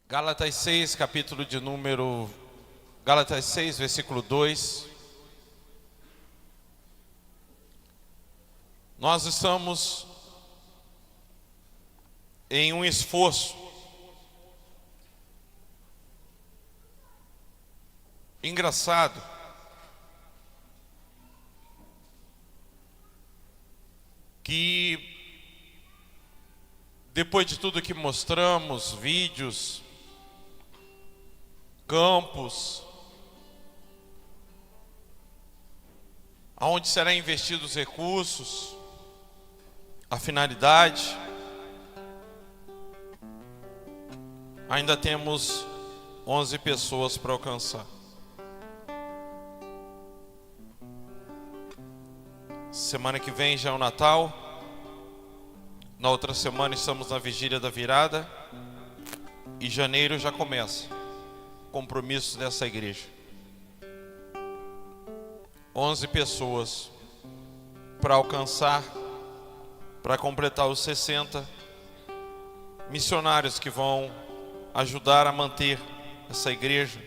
Gálatas 6, Gálatas 6, versículo 2. Nós estamos em um esforço engraçado que, depois de tudo que mostramos, vídeos, campos, aonde serão investidos os recursos, a finalidade, ainda temos 11 pessoas para alcançar. Semana que vem já é o Natal. Na outra semana estamos na vigília da virada. E janeiro já começa compromissos dessa igreja. 11 pessoas para alcançar, para completar os 60 missionários que vão ajudar a manter essa igreja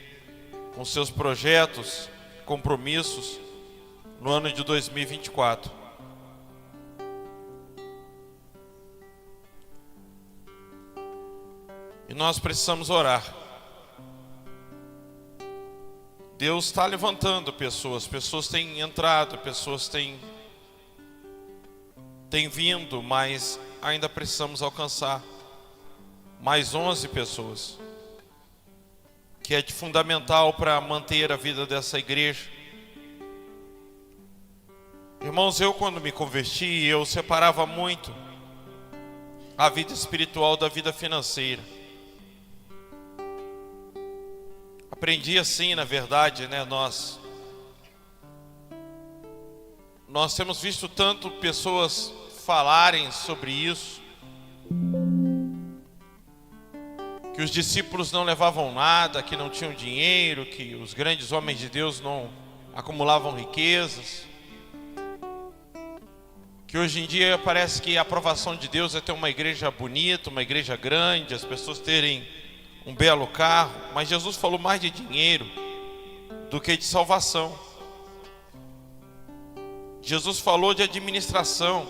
com seus projetos, compromissos no ano de 2024. E nós precisamos orar. Deus está levantando pessoas têm entrado, pessoas têm vindo, mas ainda precisamos alcançar mais 11 pessoas, que é de fundamental para manter a vida dessa igreja. Irmãos, eu quando me converti, eu separava muito a vida espiritual da vida financeira. Aprendi assim, na verdade, né? Nós temos visto tanto pessoas falarem sobre isso, que os discípulos não levavam nada, que não tinham dinheiro, que os grandes homens de Deus não acumulavam riquezas, que hoje em dia parece que a aprovação de Deus é ter uma igreja bonita, uma igreja grande, as pessoas terem um belo carro. Mas Jesus falou mais de dinheiro do que de salvação. Jesus falou de administração.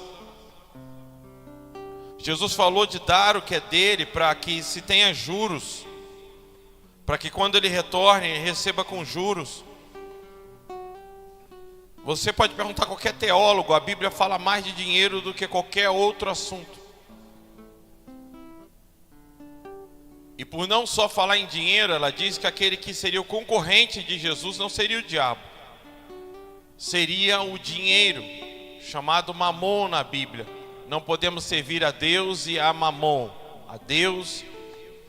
Jesus falou de dar o que é dele para que se tenha juros, para que quando ele retorne, ele receba com juros. Você pode perguntar a qualquer teólogo, a Bíblia fala mais de dinheiro do que qualquer outro assunto. E por não só falar em dinheiro, ela diz que aquele que seria o concorrente de Jesus não seria o diabo, seria o dinheiro, chamado mamon na Bíblia. Não podemos servir a Deus e a mamon, a Deus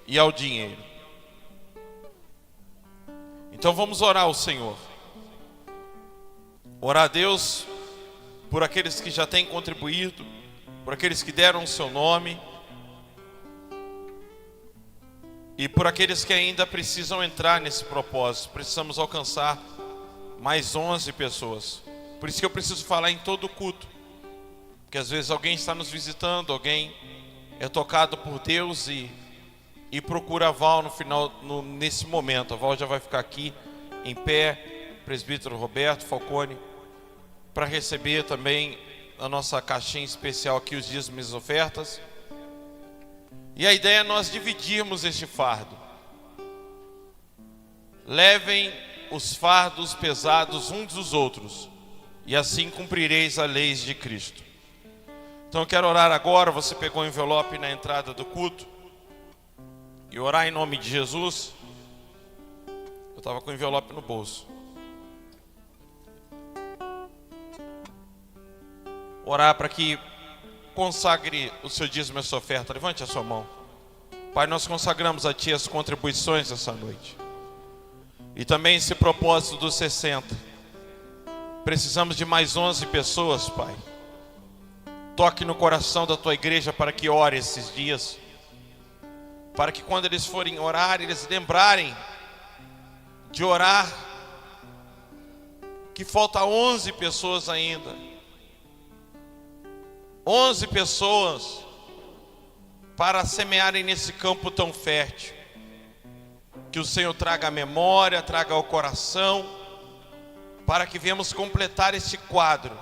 e ao dinheiro. Então vamos orar ao Senhor. Orar a Deus por aqueles que já têm contribuído, por aqueles que deram o seu nome, e por aqueles que ainda precisam entrar nesse propósito. Precisamos alcançar mais 11 pessoas. Por isso que eu preciso falar em todo culto, porque às vezes alguém está nos visitando, alguém é tocado por Deus e procura a Val no final, nesse momento. A Val já vai ficar aqui em pé, presbítero Roberto Falcone, para receber também a nossa caixinha especial aqui, os dízimos e ofertas. E a ideia é nós dividirmos este fardo. Levem os fardos pesados uns dos outros, e assim cumprireis a lei de Cristo. Então eu quero orar agora. Você pegou o envelope na entrada do culto, e orar em nome de Jesus. Eu estava com o envelope no bolso. Orar para que consagre o seu dízimo e a sua oferta. Levante a sua mão. Pai, nós consagramos a Ti as contribuições essa noite, e também esse propósito dos 60. Precisamos de mais 11 pessoas, Pai. Toque no coração da Tua igreja para que ore esses dias, para que quando eles forem orar, eles lembrarem de orar, que falta 11 pessoas ainda. 11 pessoas para semearem nesse campo tão fértil. que o Senhor traga a memória, traga ao coração, para que venhamos completar este quadro.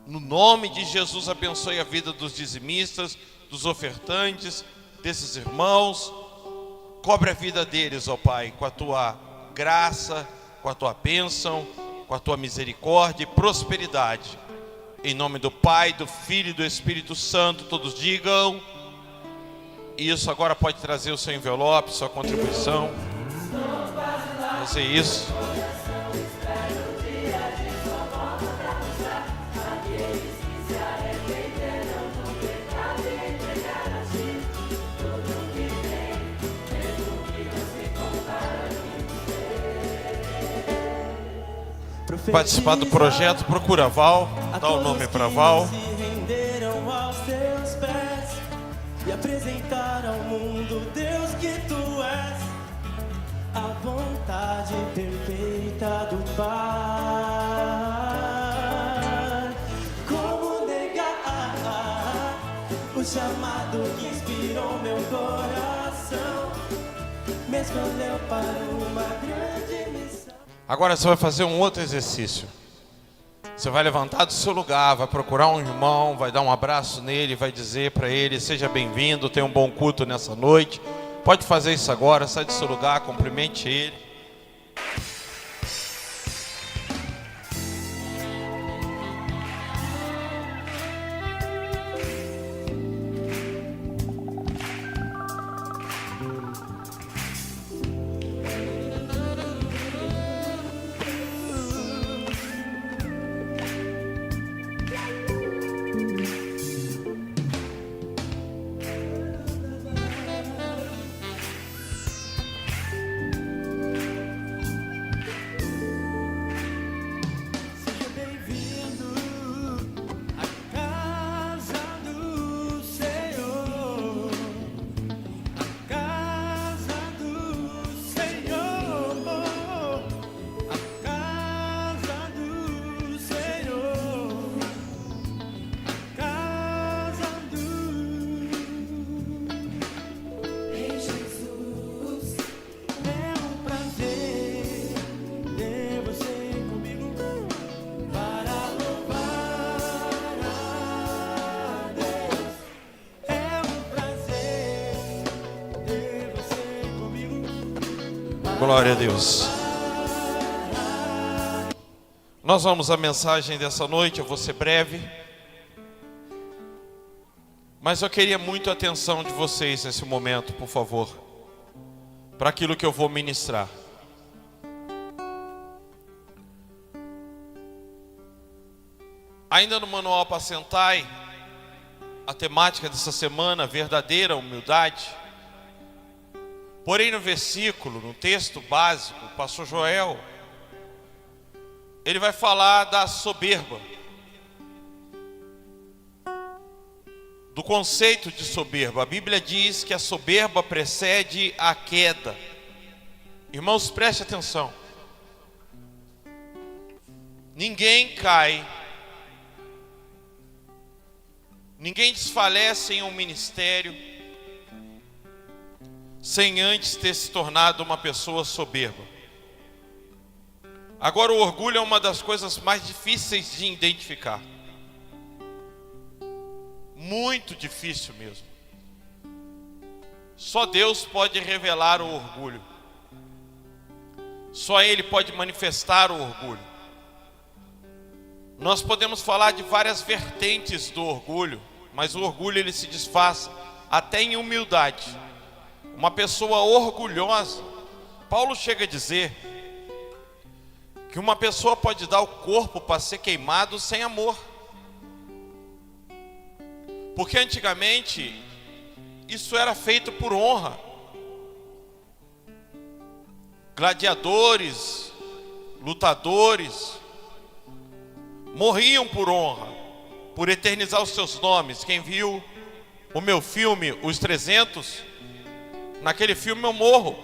No nome de Jesus, abençoe a vida dos dizimistas, dos ofertantes, desses irmãos. Cobre a vida deles, ó Pai, com a tua graça, com a tua bênção, com a tua misericórdia e prosperidade. Em nome do Pai, do Filho e do Espírito Santo, todos digam. Isso, agora pode trazer o seu envelope, sua contribuição. Fazer isso. Participar do projeto, procura Val, dá o nome para Val. E apresentar ao mundo, Deus, que tu és a vontade perfeita do Pai. Como negar o chamado que inspirou meu coração, me escolheu para uma grande missão. Agora você vai fazer um outro exercício. Você vai levantar do seu lugar, vai procurar um irmão, vai dar um abraço nele, vai dizer para ele: seja bem-vindo, tenha um bom culto nessa noite. Pode fazer isso agora, sai do seu lugar, cumprimente ele. Glória a Deus. Nós vamos à mensagem dessa noite, eu vou ser breve. Mas eu queria muito a atenção de vocês nesse momento, por favor, para aquilo que eu vou ministrar. Ainda no Manual Apacentai, a temática dessa semana, verdadeira humildade. Porém, no versículo, no texto básico, o pastor Joel, ele vai falar da soberba, do conceito de soberba. A Bíblia diz que a soberba precede a queda. Irmãos, preste atenção. Ninguém cai, ninguém desfalece em um ministério sem antes ter se tornado uma pessoa soberba. Agora, o orgulho é uma das coisas mais difíceis de identificar. Muito difícil mesmo. Só Deus pode revelar o orgulho. Só Ele pode manifestar o orgulho. Nós podemos falar de várias vertentes do orgulho, mas o orgulho ele se disfarça até em humildade. Uma pessoa orgulhosa, Paulo chega a dizer que uma pessoa pode dar o corpo para ser queimado sem amor. Porque antigamente isso era feito por honra. Gladiadores, lutadores, morriam por honra, por eternizar os seus nomes. Quem viu o meu filme, Os 300, naquele filme eu morro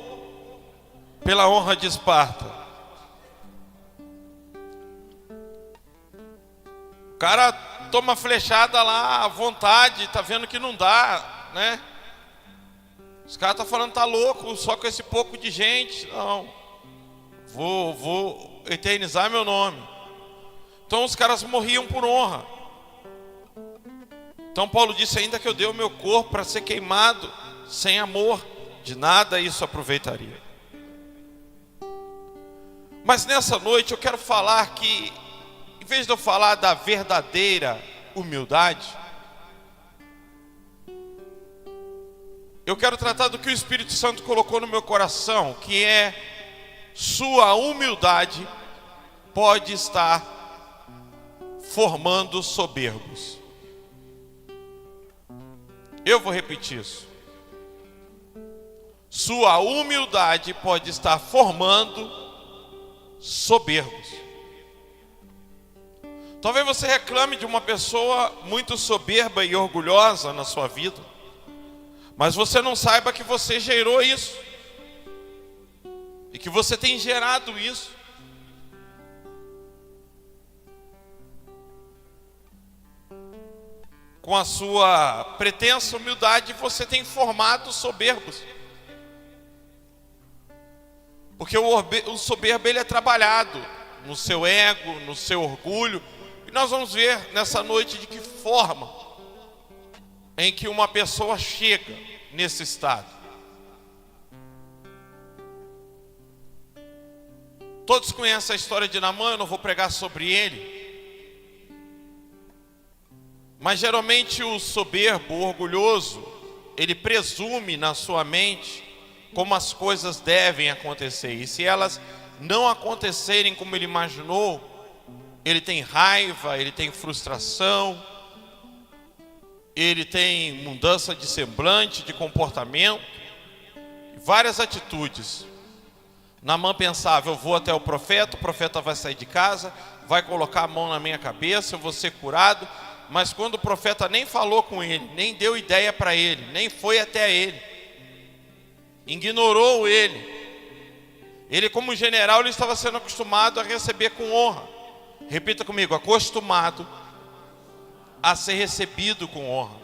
pela honra de Esparta. O cara toma flechada lá à vontade, tá vendo que não dá, né? Os caras estão falando, tá louco, só com esse pouco de gente. Não, vou eternizar meu nome. Então os caras morriam por honra. Então Paulo disse, ainda que eu dê o meu corpo para ser queimado, sem amor, de nada isso aproveitaria. Mas nessa noite eu quero falar que, em vez de eu falar da verdadeira humildade, eu quero tratar do que o Espírito Santo colocou no meu coração, que é: sua humildade pode estar formando soberbos. Eu vou repetir isso. Sua humildade pode estar formando soberbos. Talvez você reclame de uma pessoa muito soberba e orgulhosa na sua vida, mas você não saiba que você gerou isso, e que você tem gerado isso. Com a sua pretensa humildade, você tem formado soberbos. Porque o soberbo, ele é trabalhado no seu ego, no seu orgulho. E nós vamos ver nessa noite de que forma em que uma pessoa chega nesse estado. Todos conhecem a história de Naamã, eu não vou pregar sobre ele. Mas geralmente o soberbo, o orgulhoso, ele presume na sua mente como as coisas devem acontecer. E se elas não acontecerem como ele imaginou, ele tem raiva, ele tem frustração, ele tem mudança de semblante, de comportamento, várias atitudes. Naamã pensava, eu vou até o profeta vai sair de casa, vai colocar a mão na minha cabeça, eu vou ser curado. Mas quando o profeta nem falou com ele, nem deu ideia para ele, nem foi até ele, ignorou ele como general, ele estava sendo acostumado a receber com honra. Repita comigo, acostumado a ser recebido com honra.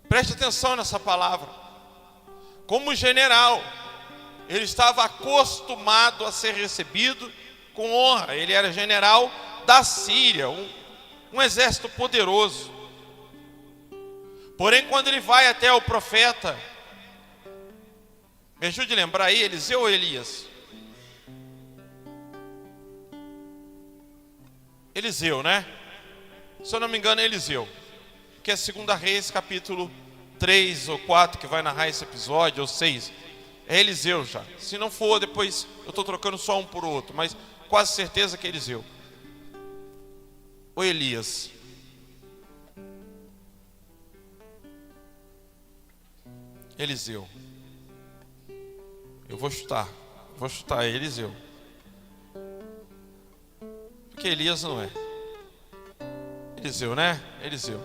Preste atenção nessa palavra. Como general, ele estava acostumado a ser recebido com honra. Ele era general da Síria, um exército poderoso. Porém, quando ele vai até o profeta, me ajude a lembrar aí, Eliseu ou Elias? Eliseu, né? Se eu não me engano é Eliseu, que é 2 Reis capítulo 3 ou 4 que vai narrar esse episódio, ou 6. É Eliseu já. Se não for, depois eu estou trocando só um por outro, mas quase certeza que é Eliseu. Ou Elias. Eliseu. Eu vou chutar Eliseu. Porque Elias não é. Eliseu, né? Eliseu.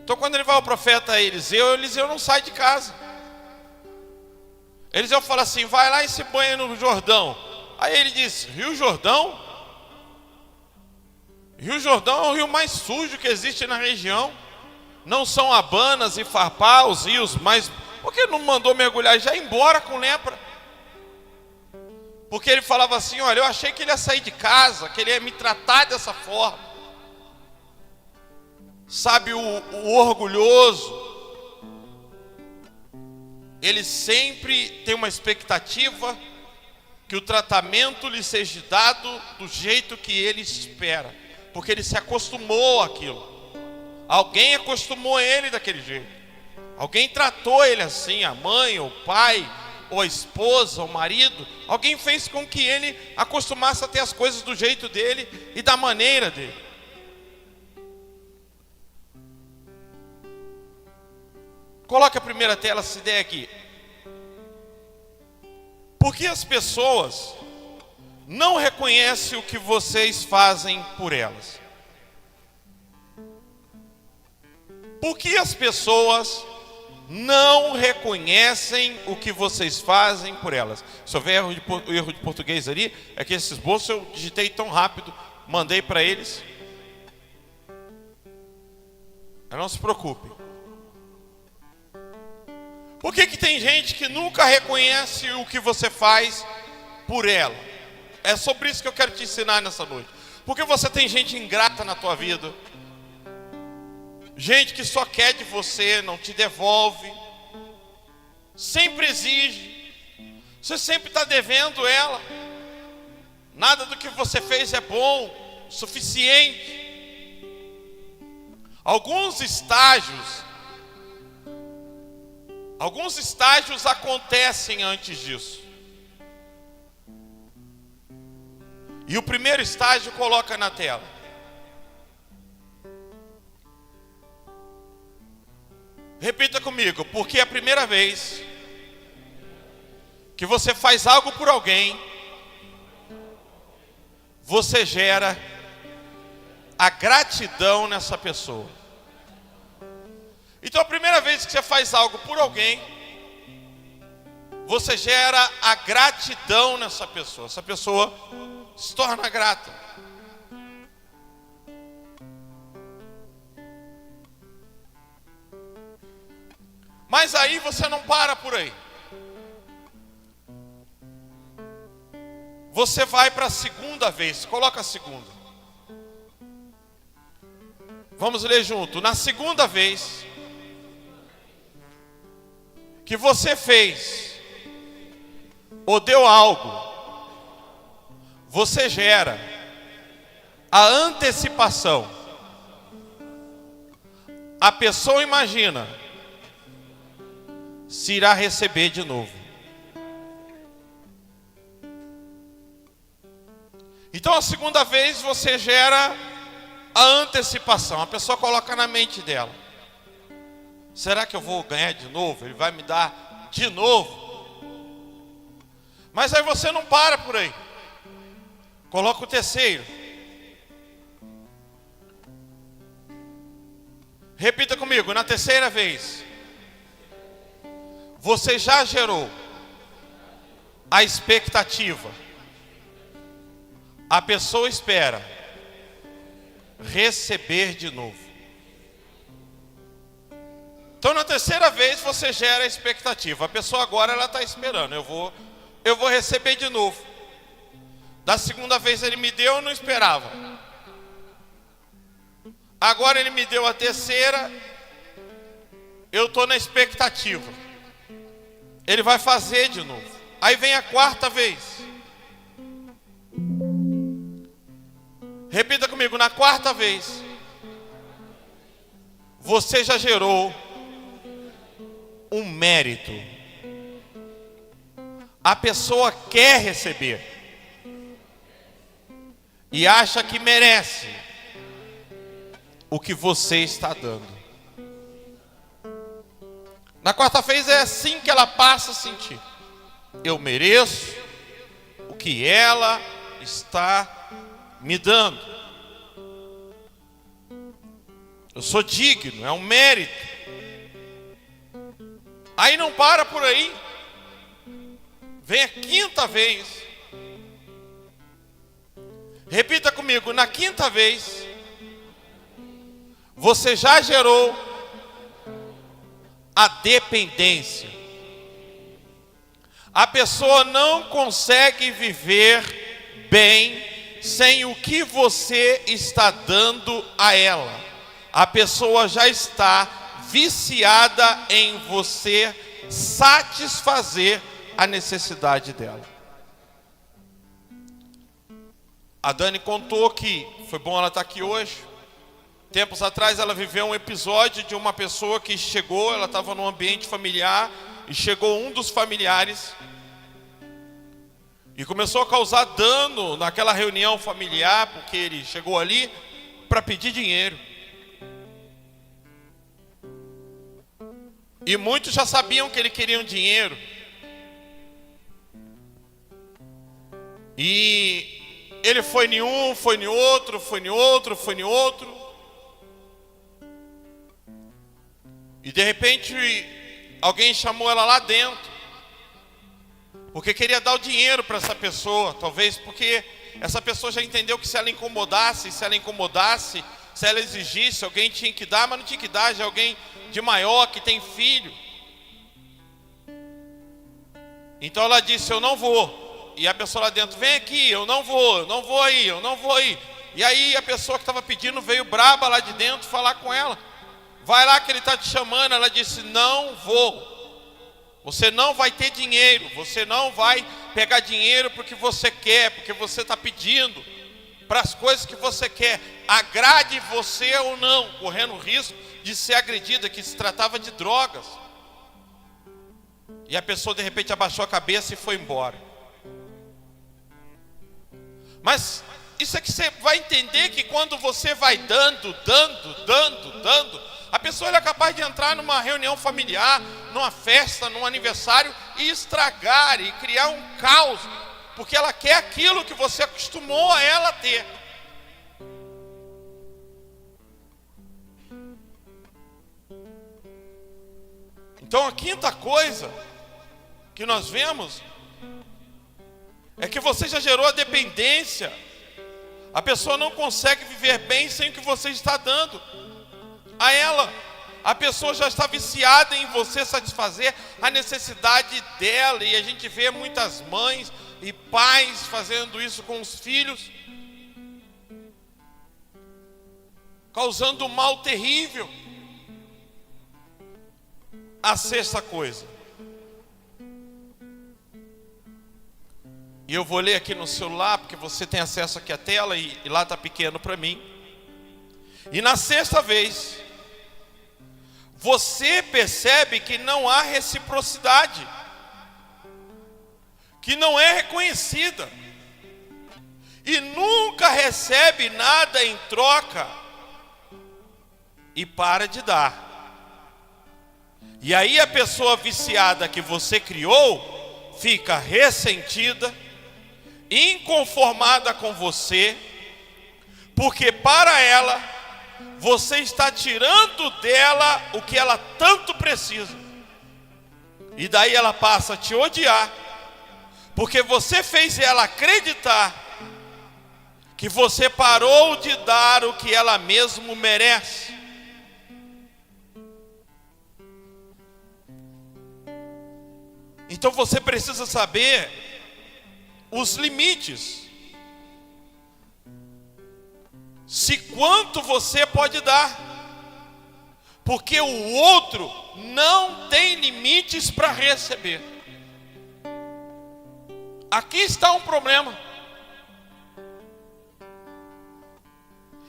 Então quando ele vai ao profeta Eliseu não sai de casa. Eliseu fala assim, vai lá e se banha no Jordão. Aí ele diz, Rio Jordão? Rio Jordão é o rio mais sujo que existe na região. Não são Abanas e Farpá os rios mais... Por que não mandou mergulhar e já ir embora com lepra? Porque ele falava assim, olha, eu achei que ele ia sair de casa, que ele ia me tratar dessa forma. Sabe, o orgulhoso, ele sempre tem uma expectativa que o tratamento lhe seja dado do jeito que ele espera, porque ele se acostumou àquilo. Alguém acostumou ele daquele jeito. Alguém tratou ele assim, a mãe, ou o pai, ou a esposa, ou o marido. Alguém fez com que ele acostumasse a ter as coisas do jeito dele e da maneira dele. Coloque a primeira tela, essa ideia aqui. Por que as pessoas não reconhecem o que vocês fazem por elas? Por que as pessoas não reconhecem o que vocês fazem por elas? Se houver erro de português ali, é que esse esboço eu digitei tão rápido, mandei para eles. Não se preocupe. Por que tem gente que nunca reconhece o que você faz por ela? É sobre isso que eu quero te ensinar nessa noite. Porque você tem gente ingrata na tua vida, gente que só quer de você, não te devolve, sempre exige, você sempre está devendo ela, nada do que você fez é bom, suficiente. Alguns estágios acontecem antes disso. E o primeiro estágio coloca na tela. Repita comigo, porque é a primeira vez que você faz algo por alguém, você gera a gratidão nessa pessoa. Então a primeira vez que você faz algo por alguém, você gera a gratidão nessa pessoa. Essa pessoa se torna grata. Mas aí você não para por aí. Você vai para a segunda vez. Coloca a segunda. Vamos ler junto. Na segunda vez que você fez ou deu algo, você gera a antecipação. A pessoa imagina se irá receber de novo. Então a segunda vez você gera a antecipação. A pessoa coloca na mente dela: será que eu vou ganhar de novo? Ele vai me dar de novo? Mas aí você não para por aí. Coloca o terceiro. Repita comigo, na terceira vez você já gerou a expectativa. A pessoa espera receber de novo. Então na terceira vez você gera a expectativa. A pessoa agora ela está esperando. Eu vou receber de novo. Da segunda vez ele me deu, eu não esperava. Agora ele me deu a terceira, eu estou na expectativa. Ele vai fazer de novo. Aí vem a quarta vez. Repita comigo, na quarta vez você já gerou um mérito. A pessoa quer receber e acha que merece o que você está dando. Na quarta vez é assim que ela passa a sentir: eu mereço o que ela está me dando. Eu sou digno, é um mérito. Aí não para por aí. Vem a quinta vez. Repita comigo, na quinta vez você já gerou a dependência. A pessoa não consegue viver bem sem o que você está dando a ela. A pessoa já está viciada em você satisfazer a necessidade dela. A Dani contou que foi bom ela estar aqui hoje. Tempos atrás ela viveu um episódio de uma pessoa que chegou, ela estava num ambiente familiar e chegou um dos familiares e começou a causar dano naquela reunião familiar, porque ele chegou ali para pedir dinheiro. E muitos já sabiam que ele queria dinheiro. E ele foi em um, foi em outro, foi em outro, foi em outro. E de repente alguém chamou ela lá dentro, porque queria dar o dinheiro para essa pessoa. Talvez porque essa pessoa já entendeu que se ela incomodasse, se ela exigisse, alguém tinha que dar, mas não tinha que dar. Já é alguém de maior, que tem filho. Então ela disse, eu não vou. E a pessoa lá dentro, vem aqui, eu não vou aí. E aí a pessoa que estava pedindo veio braba lá de dentro falar com ela. Vai lá que ele está te chamando. Ela disse, não vou. Você não vai ter dinheiro, você não vai pegar dinheiro porque você quer, porque você está pedindo para as coisas que você quer, agrade você ou não, correndo o risco de ser agredida, que se tratava de drogas. E a pessoa de repente abaixou a cabeça e foi embora. Mas isso é que você vai entender que quando você vai dando, a pessoa é capaz de entrar numa reunião familiar, numa festa, num aniversário e estragar e criar um caos, porque ela quer aquilo que você acostumou a ela ter. Então a quinta coisa que nós vemos é que você já gerou a dependência. A pessoa não consegue viver bem sem o que você está dando a ela. A pessoa já está viciada em você satisfazer a necessidade dela. E a gente vê muitas mães e pais fazendo isso com os filhos, causando um mal terrível. A sexta coisa, e eu vou ler aqui no celular, porque você tem acesso aqui à tela e lá está pequeno para mim. E na sexta vez, você percebe que não há reciprocidade, que não é reconhecida, e nunca recebe nada em troca, e para de dar. E aí a pessoa viciada que você criou fica ressentida, inconformada com você, porque para ela você está tirando dela o que ela tanto precisa. E daí ela passa a te odiar, porque você fez ela acreditar que você parou de dar o que ela mesmo merece. Então você precisa saber os limites. Se quanto você pode dar. Porque o outro não tem limites para receber. Aqui está um problema.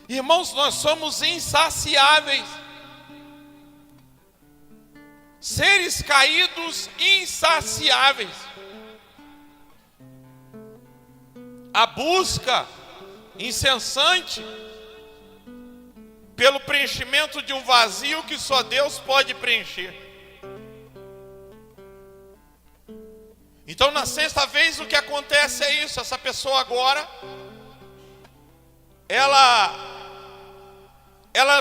Irmãos, nós somos insaciáveis. Seres caídos insaciáveis. A busca incessante pelo preenchimento de um vazio que só Deus pode preencher. Então na sexta vez o que acontece é isso. Essa pessoa agora, ela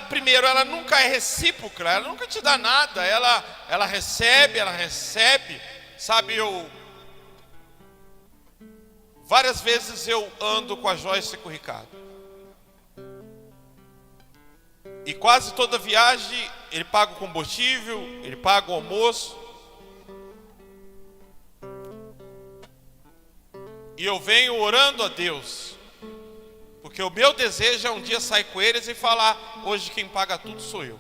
primeiro, ela nunca é recíproca, ela nunca te dá nada, ela recebe, sabe, várias vezes eu ando com a Joyce e com o Ricardo, e quase toda viagem ele paga o combustível, ele paga o almoço, e eu venho orando a Deus, porque o meu desejo é um dia sair com eles e falar, hoje quem paga tudo sou eu.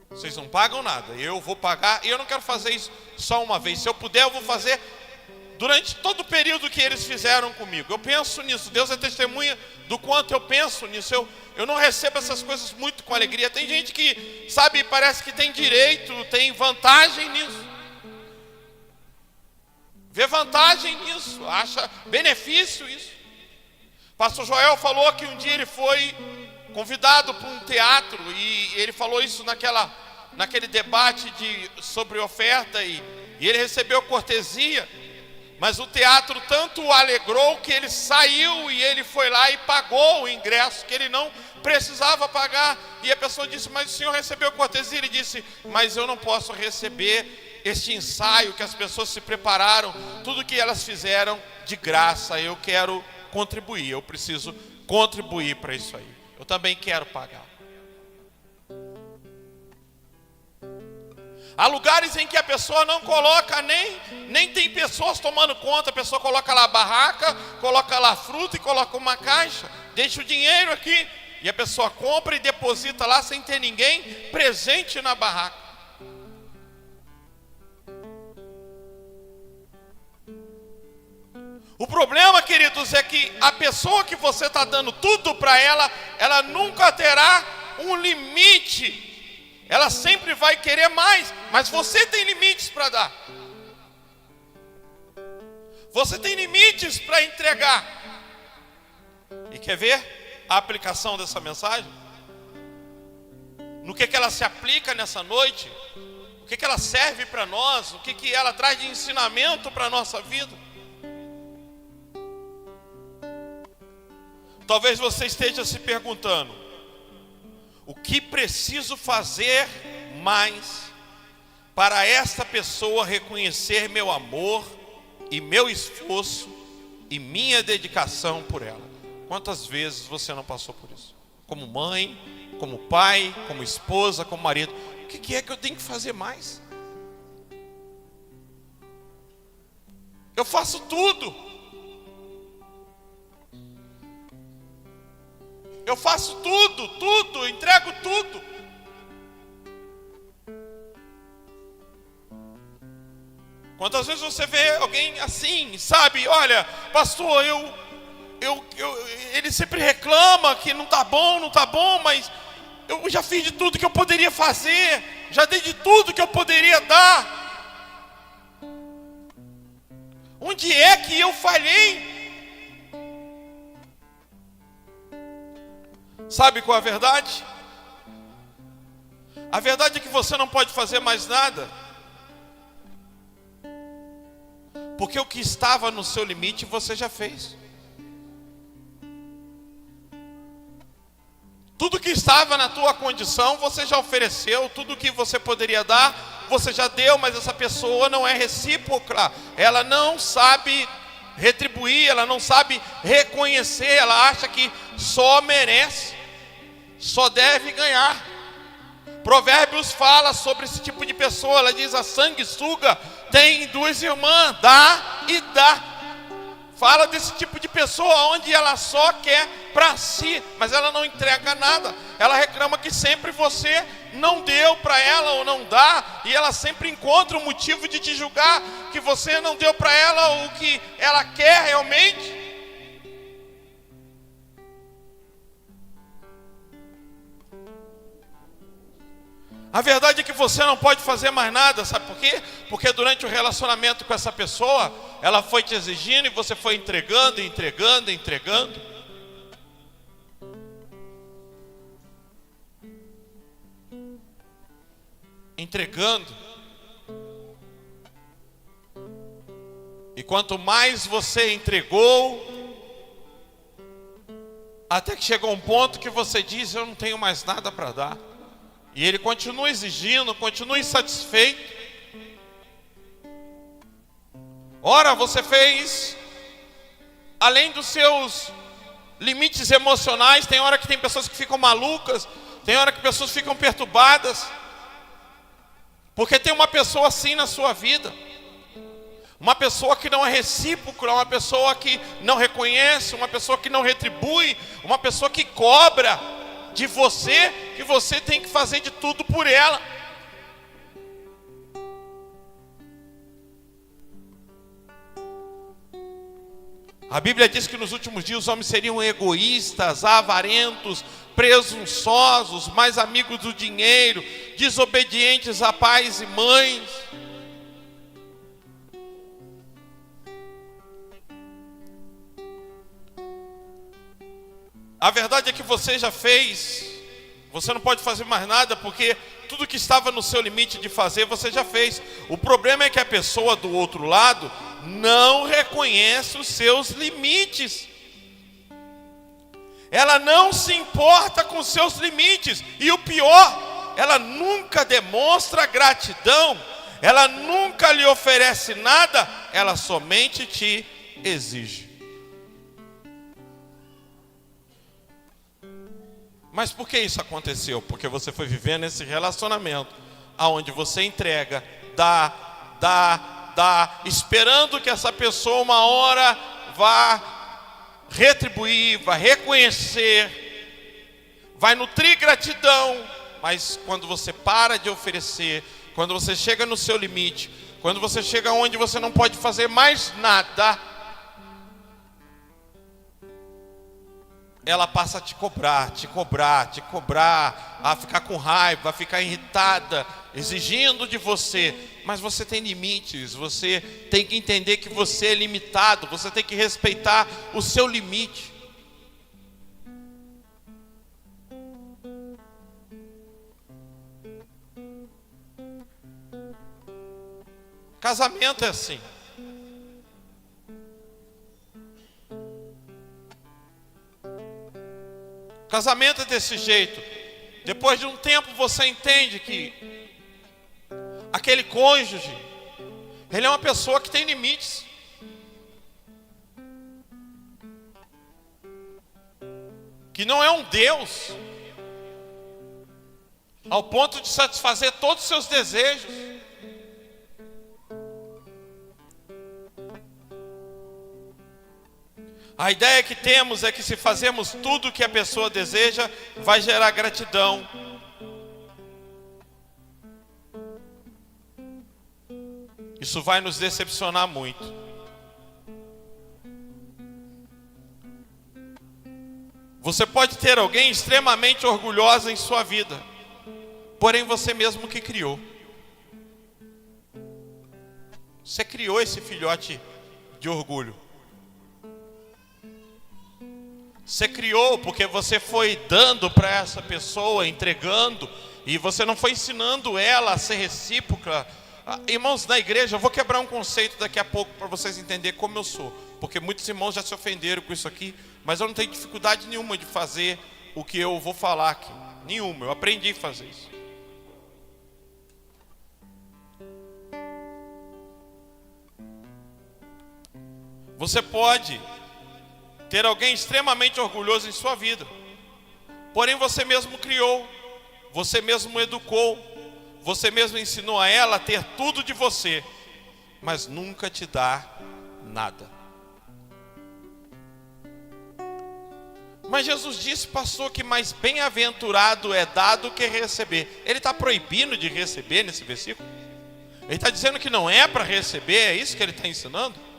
Vocês não pagam nada, eu vou pagar, e eu não quero fazer isso só uma vez. Se eu puder, eu vou fazer durante todo o período que eles fizeram comigo. Eu penso nisso, Deus é testemunha do quanto eu penso nisso. Eu não recebo essas coisas muito com alegria. Tem gente que, sabe, parece que tem direito, tem vantagem nisso. Vê vantagem nisso, acha benefício isso. Pastor Joel falou que um dia ele foi convidado para um teatro e ele falou isso naquele debate sobre oferta e ele recebeu cortesia, mas o teatro tanto o alegrou que ele saiu e ele foi lá e pagou o ingresso que ele não precisava pagar. E a pessoa disse, mas o senhor recebeu cortesia? Ele disse, mas eu não posso receber este ensaio que as pessoas se prepararam, tudo que elas fizeram de graça, eu quero contribuir, eu preciso contribuir para isso aí. Eu também quero pagar. Há lugares em que a pessoa não coloca nem tem pessoas tomando conta. A pessoa coloca lá a barraca, coloca lá a fruta e coloca uma caixa. Deixa o dinheiro aqui. E a pessoa compra e deposita lá sem ter ninguém presente na barraca. O problema, queridos, é que a pessoa que você está dando tudo para ela, ela nunca terá um limite. Ela sempre vai querer mais, mas você tem limites para dar. Você tem limites para entregar. E quer ver a aplicação dessa mensagem? No que ela se aplica nessa noite? O que ela serve para nós? O que ela traz de ensinamento para a nossa vida? Talvez você esteja se perguntando: o que preciso fazer mais para esta pessoa reconhecer meu amor e meu esforço e minha dedicação por ela? Quantas vezes você não passou por isso? Como mãe, como pai, como esposa, como marido. O que é que eu tenho que fazer mais? Eu faço tudo. Eu faço tudo, entrego tudo. Quantas vezes você vê alguém assim, sabe? Olha, pastor, ele sempre reclama que não tá bom, mas eu já fiz de tudo que eu poderia fazer, já dei de tudo que eu poderia dar. Onde é que eu falhei? Sabe qual é a verdade? A verdade é que você não pode fazer mais nada, porque o que estava no seu limite você já fez. Tudo que estava na tua condição você já ofereceu. Tudo que você poderia dar você já deu, mas essa pessoa não é recíproca. Ela não sabe retribuir, ela não sabe reconhecer. Ela acha que só merece, só deve ganhar. Provérbios fala sobre esse tipo de pessoa. Ela diz: a sanguessuga tem duas irmãs, dá e dá. Fala desse tipo de pessoa onde ela só quer para si, mas ela não entrega nada. Ela reclama que sempre você não deu para ela ou não dá, e ela sempre encontra um motivo de te julgar, que você não deu para ela o que ela quer realmente. A verdade é que você não pode fazer mais nada, sabe por quê? Porque durante o relacionamento com essa pessoa, ela foi te exigindo e você foi entregando. E quanto mais você entregou, até que chegou um ponto que você diz: eu não tenho mais nada para dar. E ele continua exigindo, continua insatisfeito. Ora, você fez além dos seus limites emocionais. Tem hora que tem pessoas que ficam malucas, tem hora que pessoas ficam perturbadas, porque tem uma pessoa assim na sua vida. Uma pessoa que não é recíproca, uma pessoa que não reconhece, uma pessoa que não retribui, uma pessoa que cobra de você, que você tem que fazer de tudo por ela. A Bíblia diz que nos últimos dias os homens seriam egoístas, avarentos, presunçosos, mais amigos do dinheiro, desobedientes a pais e mães. A verdade é que você já fez. Você não pode fazer mais nada, porque tudo que estava no seu limite de fazer, você já fez. O problema é que a pessoa do outro lado não reconhece os seus limites. Ela não se importa com os seus limites. E o pior, ela nunca demonstra gratidão. Ela nunca lhe oferece nada. Ela somente te exige. Mas por que isso aconteceu? Porque você foi vivendo esse relacionamento aonde você entrega, dá, esperando que essa pessoa uma hora vá retribuir, vai reconhecer, vai nutrir gratidão. Mas quando você para de oferecer, quando você chega no seu limite, quando você chega onde você não pode fazer mais nada, ela passa a te cobrar, a ficar com raiva, a ficar irritada, exigindo de você. Mas você tem limites, você tem que entender que você é limitado, você tem que respeitar o seu limite. Casamento é assim. Casamento é desse jeito. Depois de um tempo você entende que aquele cônjuge, ele é uma pessoa que tem limites. Que não é um Deus ao ponto de satisfazer todos os seus desejos. A ideia que temos é que se fazemos tudo o que a pessoa deseja, vai gerar gratidão. Isso vai nos decepcionar muito. Você pode ter alguém extremamente orgulhosa em sua vida, porém você mesmo que criou. Você criou esse filhote de orgulho. Você criou porque você foi dando para essa pessoa, entregando, e você não foi ensinando ela a ser recíproca. Irmãos, na igreja, eu vou quebrar um conceito daqui a pouco para vocês entenderem como eu sou. Porque muitos irmãos já se ofenderam com isso aqui, mas eu não tenho dificuldade nenhuma de fazer o que eu vou falar aqui. Nenhuma, eu aprendi a fazer isso. Você pode ter alguém extremamente orgulhoso em sua vida, porém você mesmo criou, você mesmo educou, você mesmo ensinou a ela a ter tudo de você, mas nunca te dá nada. Mas Jesus disse, pastor, que mais bem-aventurado é dar do que receber. Ele está proibindo de receber nesse versículo? Ele está dizendo que não é para receber, é isso que ele está ensinando?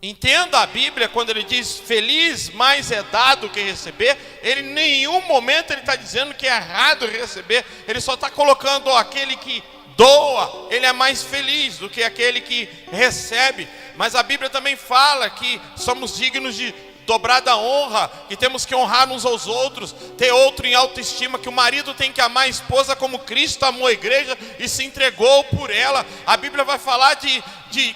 Entenda a Bíblia quando ele diz feliz mais é dado do que receber. Ele em nenhum momento ele está dizendo que é errado receber. Ele só está colocando aquele que doa, ele é mais feliz do que aquele que recebe. Mas a Bíblia também fala que somos dignos de dobrada honra, que temos que honrar uns aos outros, ter outro em autoestima, que o marido tem que amar a esposa como Cristo amou a igreja e se entregou por ela. A Bíblia vai falar de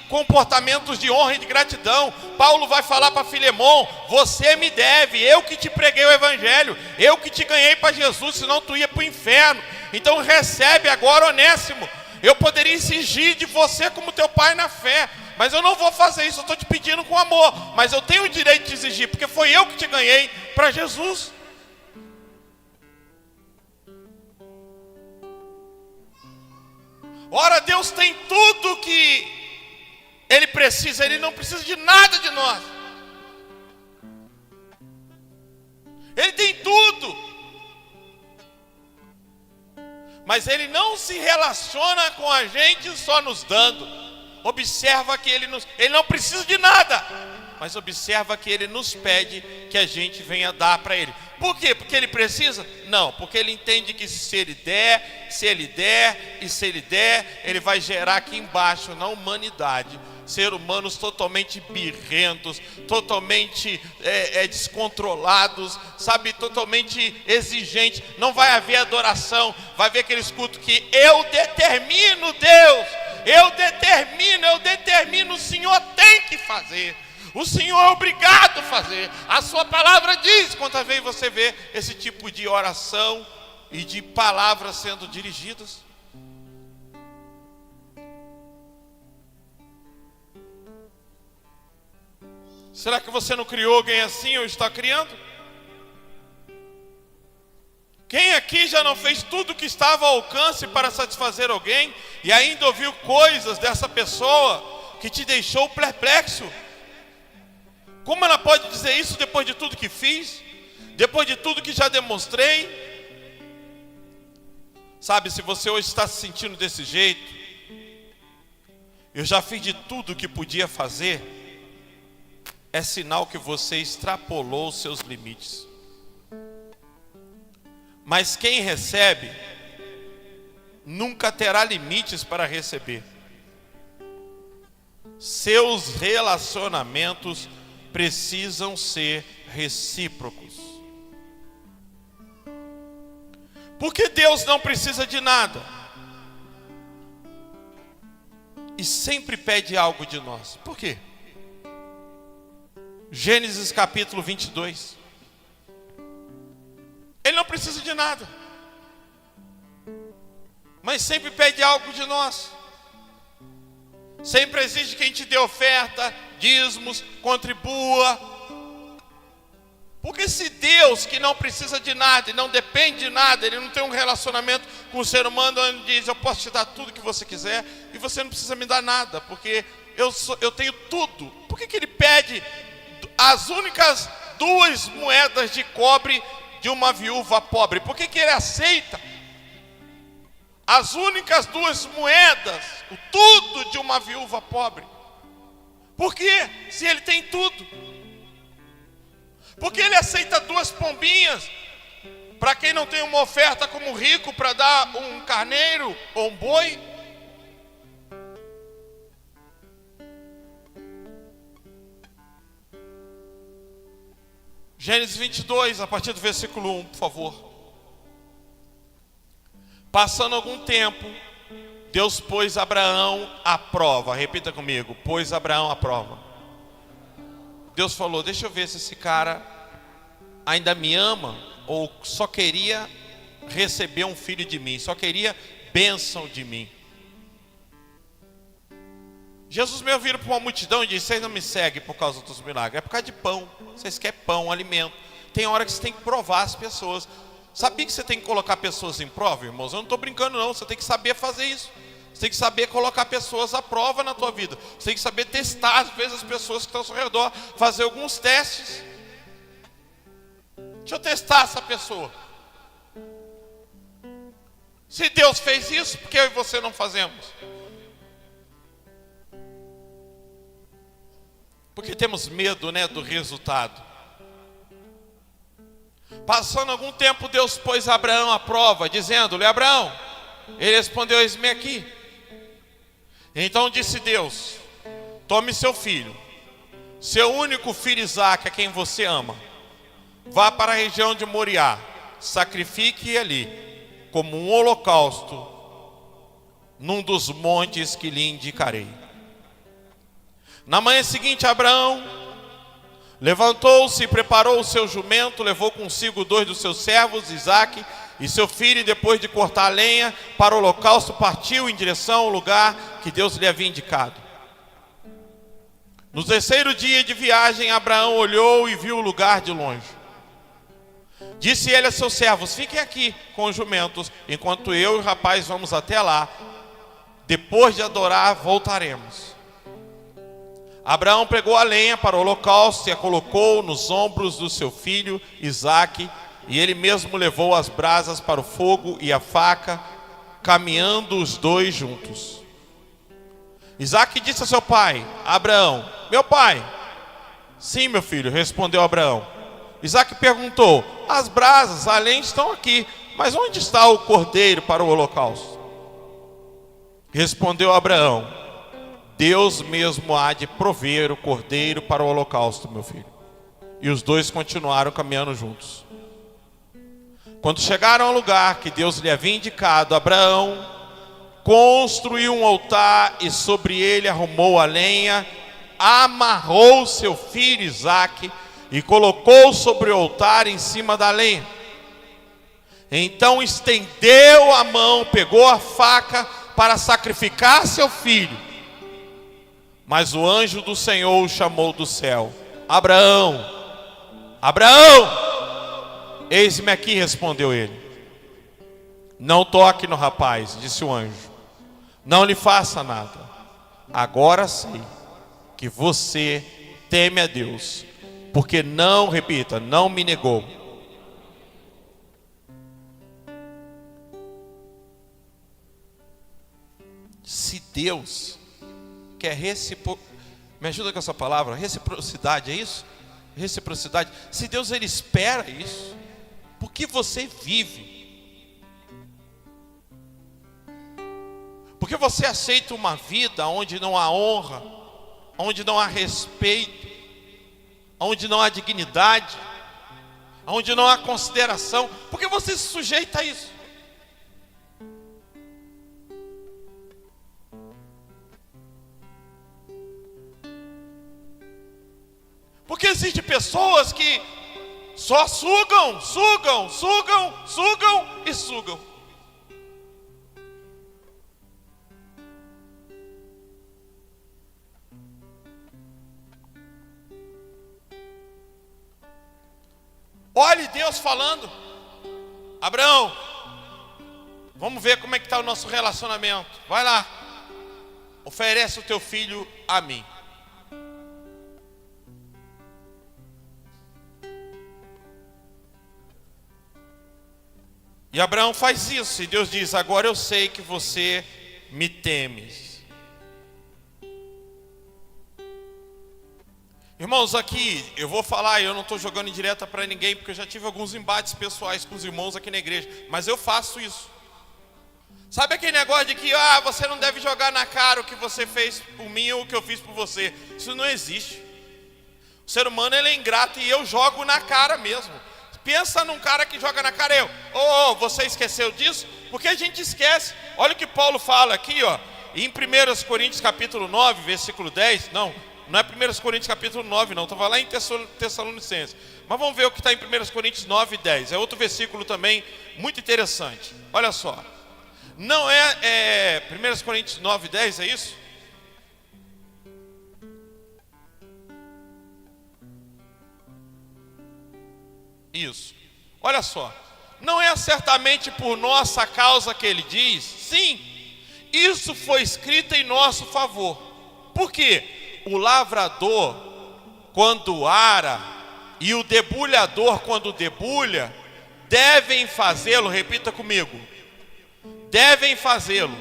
comportamentos de honra e de gratidão. Paulo vai falar para Filemon, você me deve, eu que te preguei o evangelho, eu que te ganhei para Jesus, senão tu ia para o inferno. Então recebe agora, Onésimo. Eu poderia exigir de você como teu pai na fé, mas eu não vou fazer isso, eu estou te pedindo com amor. Mas eu tenho o direito de exigir, porque foi eu que te ganhei para Jesus. Ora, Deus tem tudo que Ele precisa, Ele não precisa de nada de nós. Ele tem tudo. Mas Ele não se relaciona com a gente só nos dando. Observa que Ele não precisa de nada, mas observa que Ele nos pede que a gente venha dar para Ele. Por quê? Porque Ele precisa? Não, porque Ele entende que se Ele der, Ele vai gerar aqui embaixo na humanidade ser humanos totalmente birrentos, totalmente descontrolados, sabe, totalmente exigentes. Não vai haver adoração, vai haver aquele culto que eu determino, Deus, eu determino, o Senhor tem que fazer, o Senhor é obrigado a fazer, a sua palavra diz. Quantas vezes você vê esse tipo de oração e de palavras sendo dirigidas? Será que você não criou alguém assim ou está criando? Quem aqui aqui já não fez tudo o que estava ao alcance para satisfazer alguém e ainda ouviu coisas dessa pessoa que te deixou perplexo? Como ela pode dizer isso depois de tudo que fiz? Depois de tudo que já demonstrei? Sabe, se você hoje está se sentindo desse jeito, eu já fiz de tudo o que podia fazer, é sinal que você extrapolou os seus limites. Mas quem recebe, nunca terá limites para receber. Seus relacionamentos precisam ser recíprocos. Porque Deus não precisa de nada e sempre pede algo de nós. Por quê? Gênesis capítulo 22. Ele não precisa de nada, mas sempre pede algo de nós. Sempre exige que a gente dê oferta, dízimos, contribua. Porque se Deus, que não precisa de nada e não depende de nada, Ele não tem um relacionamento com o ser humano onde Ele diz: eu posso te dar tudo que você quiser e você não precisa me dar nada, porque eu tenho tudo. Por que Ele pede as únicas 2 moedas de cobre de uma viúva pobre? Por que Ele aceita as únicas 2 moedas, o tudo de uma viúva pobre? Por quê? Se Ele tem tudo. Porque Ele aceita 2 pombinhas para quem não tem uma oferta como rico para dar um carneiro ou um boi? Gênesis 22, a partir do versículo 1, por favor. Passando algum tempo, Deus pôs Abraão à prova. Repita comigo: pôs Abraão à prova. Deus falou: deixa eu ver se esse cara ainda me ama ou só queria receber um filho de mim, só queria bênção de mim. Jesus me ouviu para uma multidão e disse: vocês não me seguem por causa dos milagres, é por causa de pão. Vocês querem pão, alimento. Tem hora que você tem que provar as pessoas. Sabia que você tem que colocar pessoas em prova, irmãos? Eu não estou brincando não, você tem que saber fazer isso. Você tem que saber colocar pessoas à prova na tua vida. Você tem que saber testar, às vezes, as pessoas que estão ao seu redor, fazer alguns testes. Deixa eu testar essa pessoa. Se Deus fez isso, por que eu e você não fazemos? Porque temos medo, né, do resultado. Passando algum tempo, Deus pôs Abraão à prova, dizendo-lhe: Abraão. Ele respondeu: eis-me aqui. Então disse Deus: tome seu filho, seu único filho Isaque, a quem você ama, vá para a região de Moriá, sacrifique ali, como um holocausto, num dos montes que lhe indicarei. Na manhã seguinte, Abraão levantou-se, preparou o seu jumento, levou consigo 2 dos seus servos, Isaque e seu filho, e depois de cortar a lenha para o holocausto, partiu em direção ao lugar que Deus lhe havia indicado. No 3º dia de viagem, Abraão olhou e viu o lugar de longe. Disse ele a seus servos: fiquem aqui com os jumentos, enquanto eu e o rapaz vamos até lá. Depois de adorar, voltaremos. Abraão pegou a lenha para o holocausto e a colocou nos ombros do seu filho Isaque, e ele mesmo levou as brasas para o fogo e a faca, caminhando os 2 juntos. Isaque disse a seu pai: Abraão, meu pai. Sim, meu filho, respondeu Abraão. Isaque perguntou: as brasas, a lenha estão aqui, mas onde está o cordeiro para o holocausto? Respondeu Abraão: Deus mesmo há de prover o cordeiro para o holocausto, meu filho. E os 2 continuaram caminhando juntos. Quando chegaram ao lugar que Deus lhe havia indicado, Abraão construiu um altar e sobre ele arrumou a lenha, amarrou seu filho Isaque e colocou sobre o altar em cima da lenha. Então estendeu a mão, pegou a faca para sacrificar seu filho. Mas o anjo do Senhor o chamou do céu: Abraão, Abraão! Eis-me aqui, respondeu ele. Não toque no rapaz, disse o anjo. Não lhe faça nada. Agora sei que você teme a Deus, porque não, repita, não me negou. Se Deus quer me ajuda com essa palavra, reciprocidade, é isso? Reciprocidade. Se Deus ele espera isso, por que você vive? Porque você aceita uma vida onde não há honra, onde não há respeito, onde não há dignidade, onde não há consideração? Porque você se sujeita a isso. Porque existem pessoas que só sugam e sugam. Olhe Deus falando: Abraão, vamos ver como é que está o nosso relacionamento. Vai lá, oferece o teu filho a mim. E Abraão faz isso, e Deus diz: agora eu sei que você me temes. Irmãos, aqui eu vou falar, eu não estou jogando indireta para ninguém, porque eu já tive alguns embates pessoais com os irmãos aqui na igreja, mas eu faço isso. Sabe aquele negócio de que você não deve jogar na cara o que você fez por mim ou o que eu fiz por você? Isso não existe. O ser humano ele é ingrato e eu jogo na cara mesmo. Pensa num cara que joga na cara, você esqueceu disso? Porque a gente esquece. Olha o que Paulo fala aqui, em 1 Coríntios capítulo 9, versículo 10. Não é 1 Coríntios capítulo 9 não, estava lá em Tessalonicenses. Mas vamos ver o que está em 1 Coríntios 9, 10. É outro versículo também muito interessante. Olha só. Não é 1 Coríntios 9, 10, é isso? Isso. Olha só. Não é certamente por nossa causa que ele diz? Sim, isso foi escrito em nosso favor. Por quê? O lavrador, quando ara, e o debulhador, quando debulha, devem fazê-lo, repita comigo, devem fazê-lo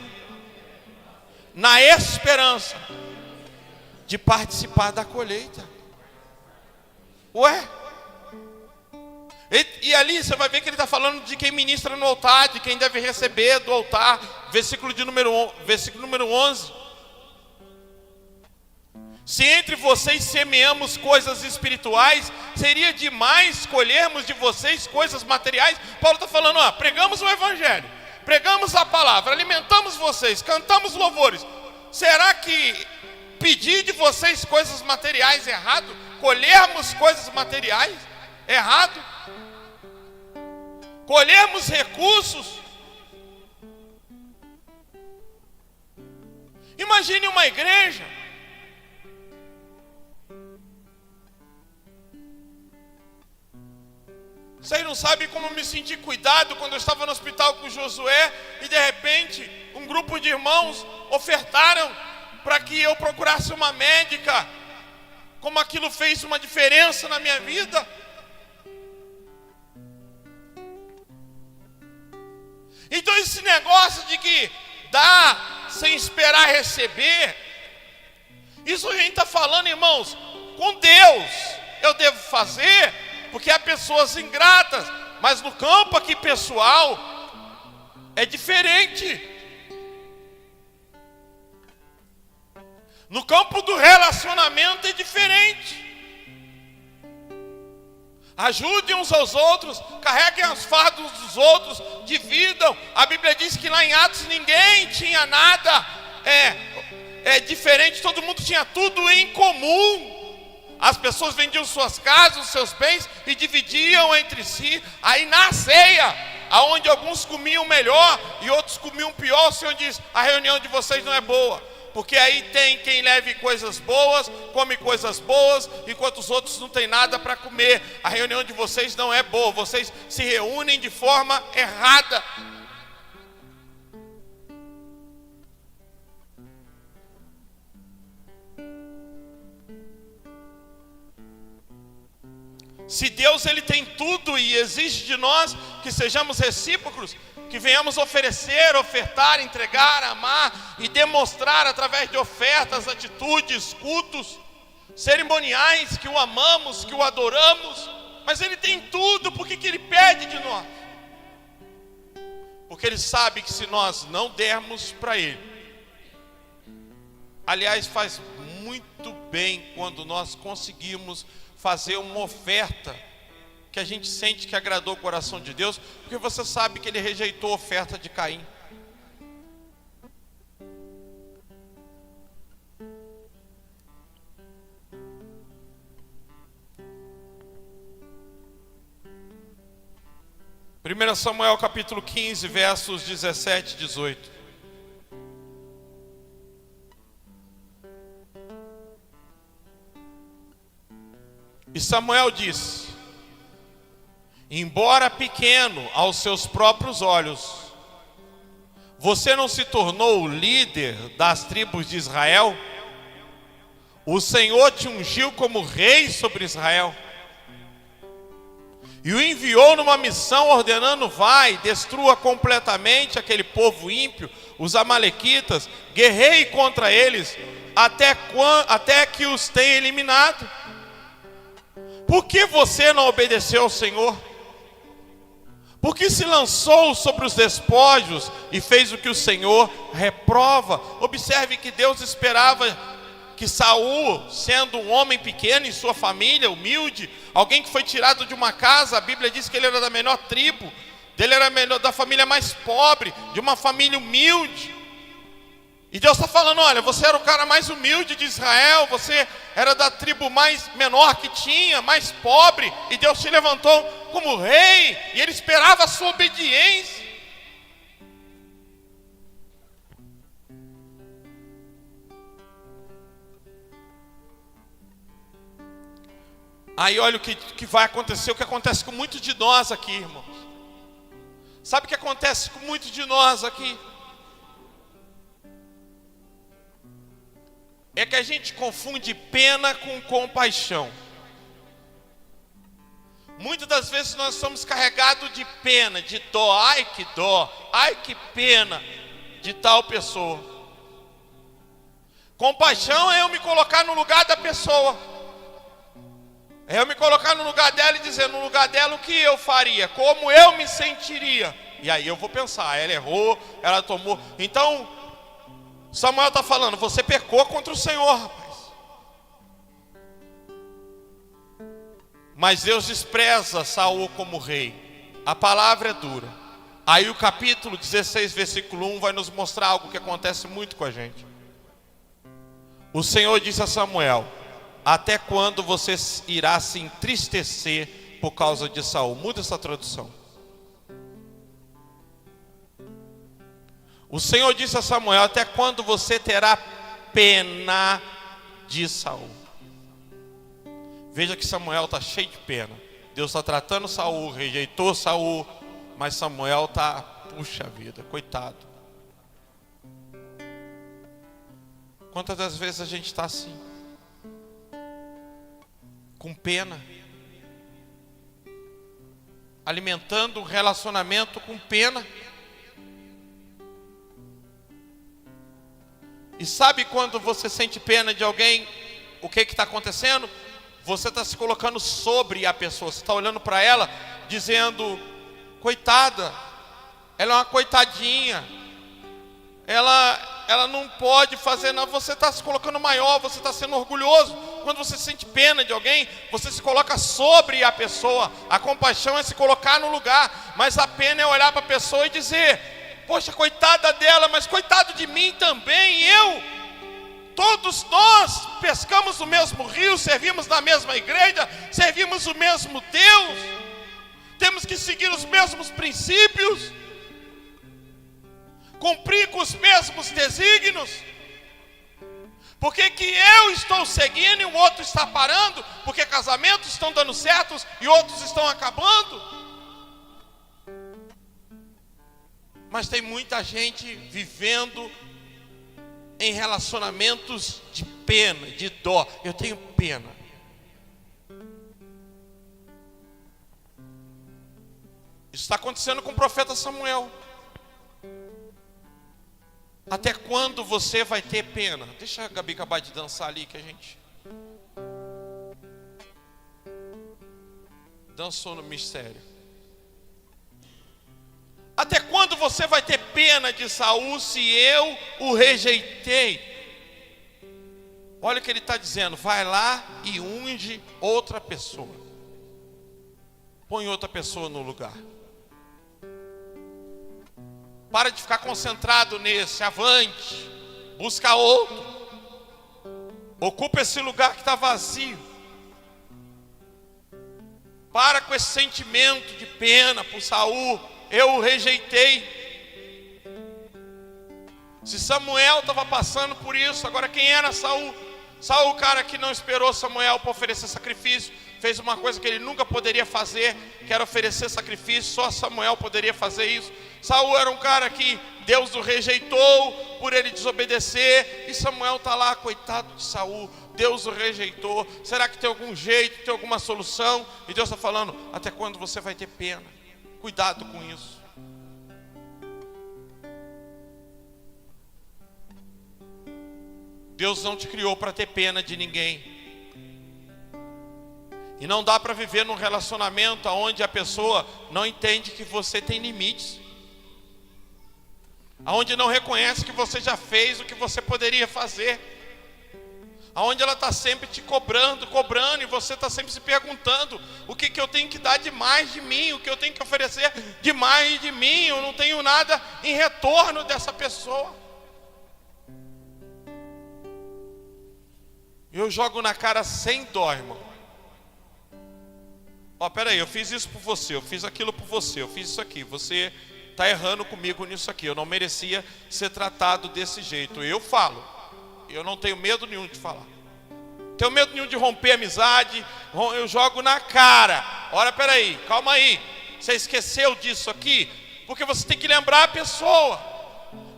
na esperança de participar da colheita. Ué? E ali você vai ver que ele está falando de quem ministra no altar, de quem deve receber do altar, versículo número 11. Se entre vocês semeamos coisas espirituais, seria demais colhermos de vocês coisas materiais. Paulo está falando, pregamos o evangelho, pregamos a palavra, alimentamos vocês, cantamos louvores. Será que pedir de vocês coisas materiais é errado? Colhermos coisas materiais é errado? Colhermos recursos? Imagine uma igreja Vocês não sabem como eu me senti cuidado quando eu estava no hospital com o Josué e de repente um grupo de irmãos ofertaram para que eu procurasse uma médica. Como aquilo fez uma diferença na minha vida. Então esse negócio de que dá sem esperar receber, isso a gente está falando, irmãos, com Deus eu devo fazer, porque há pessoas ingratas, mas no campo aqui pessoal é diferente. No campo do relacionamento é diferente. Ajudem uns aos outros, carreguem as fardos dos outros, dividam. A Bíblia diz que lá em Atos ninguém tinha nada diferente, todo mundo tinha tudo em comum. As pessoas vendiam suas casas, seus bens e dividiam entre si. Aí na ceia, aonde alguns comiam melhor e outros comiam pior, o Senhor diz: a reunião de vocês não é boa, porque aí tem quem leve coisas boas, come coisas boas, enquanto os outros não têm nada para comer. A reunião de vocês não é boa, vocês se reúnem de forma errada. Se Deus ele tem tudo e exige de nós que sejamos recíprocos, que venhamos oferecer, ofertar, entregar, amar e demonstrar através de ofertas, atitudes, cultos, cerimoniais, que o amamos, que o adoramos. Mas Ele tem tudo, por que Ele pede de nós? Porque Ele sabe que se nós não dermos para Ele, aliás, faz muito bem quando nós conseguimos fazer uma oferta que a gente sente que agradou o coração de Deus, porque você sabe que Ele rejeitou a oferta de Caim. Primeiro Samuel capítulo 15, versos 17 e 18. E Samuel disse: embora pequeno aos seus próprios olhos, você não se tornou o líder das tribos de Israel? O Senhor te ungiu como rei sobre Israel e o enviou numa missão ordenando: vai, destrua completamente aquele povo ímpio, os amalequitas, guerreie contra eles, até que os tenha eliminado. Por que você não obedeceu ao Senhor? Por que se lançou sobre os despojos e fez o que o Senhor reprova? Observe que Deus esperava que Saul, sendo um homem pequeno em sua família, humilde, alguém que foi tirado de uma casa, a Bíblia diz que ele era da menor tribo, dele era da família mais pobre, de uma família humilde. E Deus está falando: olha, você era o cara mais humilde de Israel, você era da tribo mais menor que tinha, mais pobre, e Deus te levantou como rei, e Ele esperava a sua obediência. Aí olha o que vai acontecer, o que acontece com muitos de nós aqui, irmãos. Sabe o que acontece com muitos de nós aqui? É que a gente confunde pena com compaixão. Muitas das vezes nós somos carregados de pena, de dó. Ai que dó, ai que pena de tal pessoa. Compaixão é eu me colocar no lugar da pessoa. É eu me colocar no lugar dela e dizer: no lugar dela o que eu faria, como eu me sentiria. E aí eu vou pensar: ela errou, ela tomou. Então Samuel está falando: você pecou contra o Senhor, rapaz. Mas Deus despreza Saul como rei. A palavra é dura. Aí o capítulo 16, versículo 1 vai nos mostrar algo que acontece muito com a gente. O Senhor disse a Samuel: até quando você irá se entristecer por causa de Saul? Muda essa tradução. O Senhor disse a Samuel: até quando você terá pena de Saul? Veja que Samuel está cheio de pena. Deus está tratando Saul, rejeitou Saul, mas Samuel está, puxa vida, coitado. Quantas das vezes a gente está assim? Com pena, alimentando um relacionamento com pena. E sabe quando você sente pena de alguém, o que está acontecendo? Você está se colocando sobre a pessoa, você está olhando para ela, dizendo: coitada, ela é uma coitadinha, ela não pode fazer nada. Você está se colocando maior, você está sendo orgulhoso. Quando você sente pena de alguém, você se coloca sobre a pessoa. A compaixão é se colocar no lugar, mas a pena é olhar para a pessoa e dizer: poxa, coitada dela, mas coitado de mim também, todos nós pescamos no mesmo rio, servimos na mesma igreja, servimos o mesmo Deus, temos que seguir os mesmos princípios, cumprir com os mesmos desígnios. Por que eu estou seguindo e o outro está parando? Porque casamentos estão dando certos e outros estão acabando. Mas tem muita gente vivendo em relacionamentos de pena, de dó. Eu tenho pena. Isso está acontecendo com o profeta Samuel. Até quando você vai ter pena? Deixa a Gabi acabar de dançar ali que a gente dançou no mistério. Até quando você vai ter pena de Saul se eu o rejeitei? Olha o que ele está dizendo. Vai lá e unge outra pessoa. Põe outra pessoa no lugar. Para de ficar concentrado nesse. Avante. Busca outro. Ocupa esse lugar que está vazio. Para com esse sentimento de pena por Saul. Eu o rejeitei. Se Samuel estava passando por isso, agora quem era Saul? Saul, o cara que não esperou Samuel para oferecer sacrifício, fez uma coisa que ele nunca poderia fazer, que era oferecer sacrifício, só Samuel poderia fazer isso. Saul era um cara que Deus o rejeitou por ele desobedecer, e Samuel está lá, coitado de Saul, Deus o rejeitou. Será que tem algum jeito, tem alguma solução? E Deus está falando, até quando você vai ter pena? Cuidado com isso. Deus não te criou para ter pena de ninguém. E não dá para viver num relacionamento onde a pessoa não entende que você tem limites. Onde não reconhece que você já fez o que você poderia fazer. Onde ela está sempre te cobrando, e você está sempre se perguntando o que eu tenho que dar de mais de mim, o que eu tenho que oferecer de mais de mim. Eu não tenho nada em retorno dessa pessoa. Eu jogo na cara sem dó, irmão. Ó, peraí, eu fiz isso por você, eu fiz aquilo por você, eu fiz isso aqui. Você está errando comigo nisso aqui. Eu não merecia ser tratado desse jeito. Eu falo. Eu não tenho medo nenhum de falar. Não tenho medo nenhum de romper amizade. Eu jogo na cara. Ora, peraí, calma aí. Você esqueceu disso aqui? Porque você tem que lembrar a pessoa.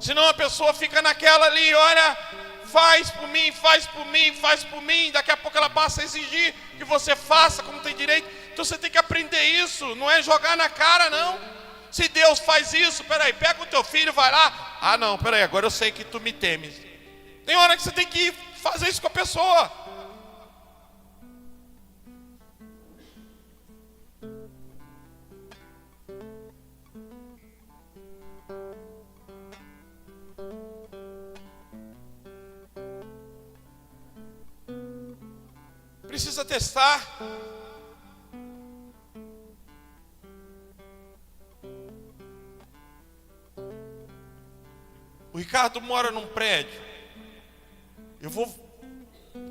Senão a pessoa fica naquela ali, olha, faz por mim, faz por mim, faz por mim. Daqui a pouco ela passa a exigir que você faça como tem direito. Então você tem que aprender isso. Não é jogar na cara, não. Se Deus faz isso, peraí, pega o teu filho, vai lá. Ah não, peraí, agora eu sei que tu me temes. Tem hora que você tem que fazer isso com a pessoa. Precisa testar. O Ricardo mora num prédio.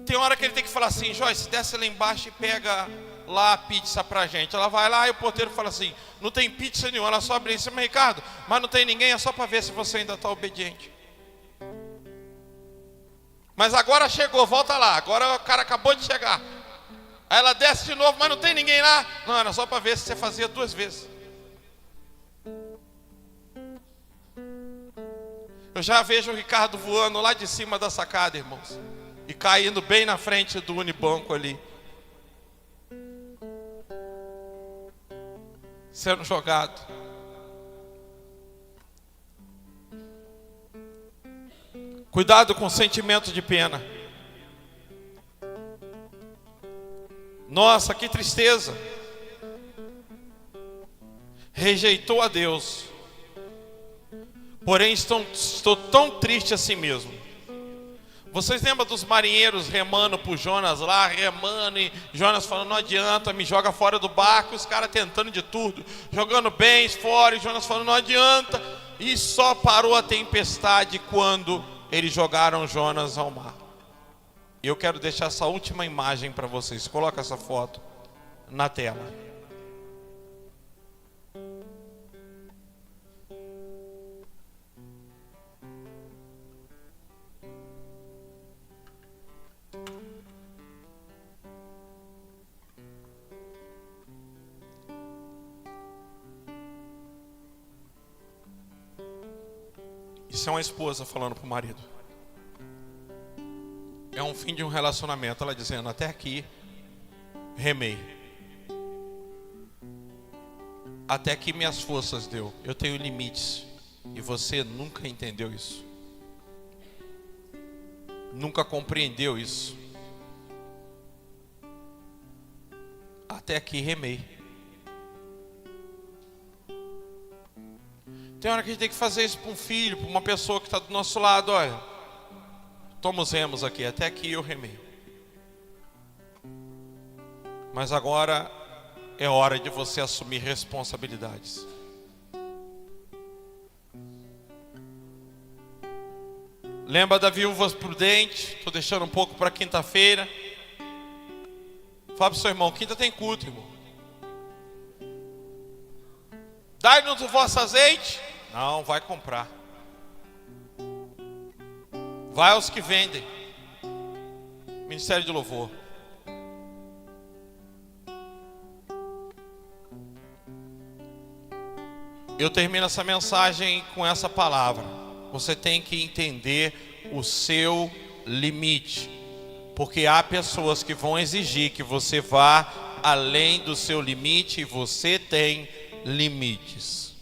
Tem hora que ele tem que falar assim, Joyce, desce lá embaixo e pega lá a pizza pra gente. Ela vai lá e o porteiro fala assim, não tem pizza nenhuma. Ela só abre isso, mas Ricardo, mas não tem ninguém, é só para ver se você ainda está obediente. Mas agora chegou, volta lá. Agora o cara acabou de chegar. Aí ela desce de novo, mas não tem ninguém lá. Não, era só para ver se você fazia 2 vezes. Eu já vejo o Ricardo voando lá de cima da sacada, irmãos. E caindo bem na frente do Unibanco ali. Sendo jogado. Cuidado com o sentimento de pena. Nossa, que tristeza. Rejeitou a Deus. Porém, estou tão triste assim mesmo. Vocês lembram dos marinheiros remando por Jonas lá, remando, e Jonas falando, não adianta, me joga fora do barco, os caras tentando de tudo, jogando bens fora, e Jonas falando, não adianta, e só parou a tempestade quando eles jogaram Jonas ao mar. Eu quero deixar essa última imagem para vocês, coloca essa foto na tela. Isso é uma esposa falando para o marido. É um fim de um relacionamento. Ela dizendo, até aqui, remei. Até que minhas forças deu. Eu tenho limites. E você nunca entendeu isso. Nunca compreendeu isso. Até aqui remei. Tem hora que a gente tem que fazer isso para um filho, para uma pessoa que está do nosso lado. Olha, toma os remos aqui. Até aqui eu remei. Mas agora é hora de você assumir responsabilidades. Lembra da viúva prudente? Estou deixando um pouco para quinta-feira. Fala para o seu irmão, quinta tem culto, irmão. Dai-nos o vosso azeite. Não, vai comprar. Vai aos que vendem. Ministério de louvor. Eu termino essa mensagem com essa palavra. Você tem que entender o seu limite. Porque há pessoas que vão exigir que você vá além do seu limite e você tem limites.